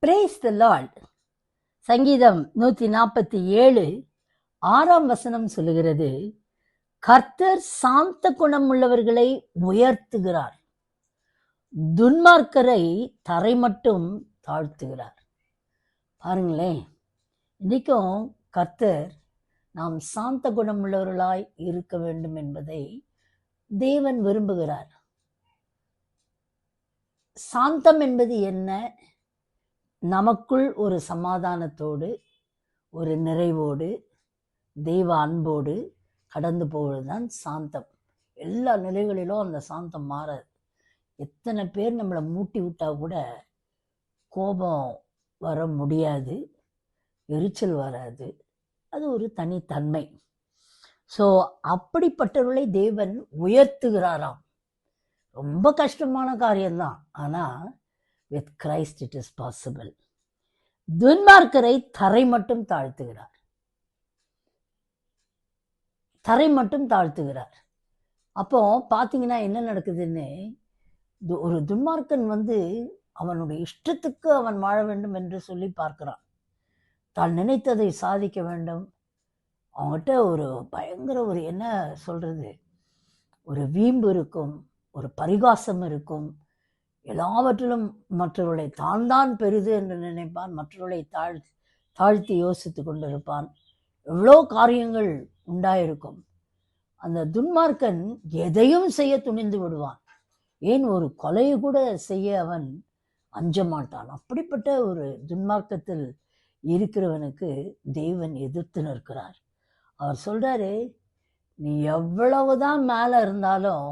Praise the Lord. சங்கீதம் 147 6ஆம் வசனம் சொல்லுகிறது, கர்த்தர் சாந்த குணம் உள்ளவர்களை உயர்த்துகிறார், துன்மார்க்கரை தரை மட்டும் தாழ்த்துகிறார். பாருங்களேன், இன்னைக்கும் கர்த்தர் நாம் சாந்த குணம் உள்ளவர்களாய் இருக்க வேண்டும் என்பதை தேவன் விரும்புகிறார். சாந்தம் என்பது என்ன? நமக்குள் ஒரு சமாதானத்தோடு, ஒரு நிறைவோடு, தெய்வ அன்போடு கடந்து போவதுதான் சாந்தம். எல்லா நிலைகளிலும் அந்த சாந்தம் மாறாது. எத்தனை பேர் நம்மளை மூட்டி விட்டா கூட கோபம் வர முடியாது, எரிச்சல் வராது. அது ஒரு தனித்தன்மை. ஸோ அப்படிப்பட்டவர்களை தேவன் உயர்த்துகிறாராம். ரொம்ப கஷ்டமான காரியம்தான், ஆனால் with Christ it is possible. துன்மார்க்கரை தரை மட்டும் தாழ்த்துகிறார், தரை மட்டும் தாழ்த்துகிறார். அப்போ பார்த்தீங்கன்னா என்ன நடக்குதுன்னு, ஒரு துன்மார்க்கன் அவனுடைய இஷ்டத்துக்கு அவன் வாழ வேண்டும் என்று சொல்லி பார்க்கிறான். தான் நினைத்ததை சாதிக்க வேண்டும். அவங்ககிட்ட ஒரு பயங்கர ஒரு என்ன சொல்றது, ஒரு வீம்பு இருக்கும், ஒரு பரிகாசம் இருக்கும். எல்லாவற்றிலும் மற்றவர்களை தான் பெரிது என்று நினைப்பான், மற்றவர்களை தாழ்த்தி யோசித்து கொண்டிருப்பான். எவ்வளோ காரியங்கள் உண்டாயிருக்கும். அந்த துன்மார்க்கன் எதையும் செய்ய துணிந்து விடுவான். ஏன் ஒரு கொலையை கூட செய்ய அவன் அஞ்ச மாட்டான். அப்படிப்பட்ட ஒரு துன்மார்க்கத்தில் இருக்கிறவனுக்கு தேவன் எதிர்த்து நிற்கிறார். அவர் சொல்றாரு, நீ எவ்வளவுதான் மேலே இருந்தாலும்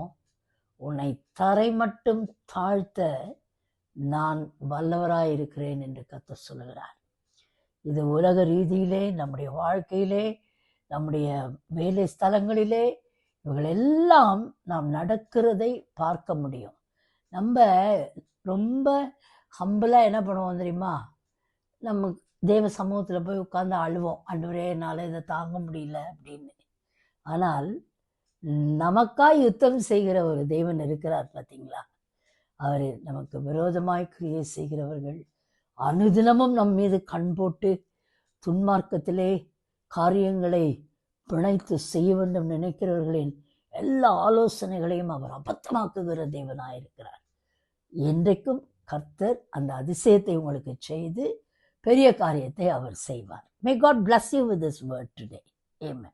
உன்னை தரை மட்டும் தாழ்த்த நான் வல்லவராயிருக்கிறேன் என்று கர்த்தர் சொல்லுகிறார். இது உலக ரீதியிலே, நம்முடைய வாழ்க்கையிலே, நம்முடைய வேலை ஸ்தலங்களிலே, இவங்களெல்லாம் நாம் நடக்கிறதை பார்க்க முடியும். நம்ம ரொம்ப ஹம்பிளாக என்ன பண்ணுவோம் தெரியுமா? நம்ம தேவ சமூகத்தில் போய் உட்கார்ந்து அழுவோம், ஆண்டவரே என்னால் இதை தாங்க முடியல அப்படின்னு. ஆனால் நமக்காய் யுத்தம் செய்கிற ஒரு தேவன் இருக்கிறார் பார்த்தீங்களா? அவர் நமக்கு விரோதமாய் கிரியை செய்கிறவர்கள் அனுதினமும் நம் மீது கண் போட்டு துன்மார்க்கத்திலே காரியங்களை பிணைத்து செய்ய வேண்டும் நினைக்கிறவர்களின் எல்லா ஆலோசனைகளையும் அவர் அபத்தமாக்குகிற தேவனாயிருக்கிறார். என்றைக்கும் கர்த்தர் அந்த அதிசயத்தை உங்களுக்கு செய்து பெரிய காரியத்தை அவர் செய்வார். May God bless you with this word today. Amen.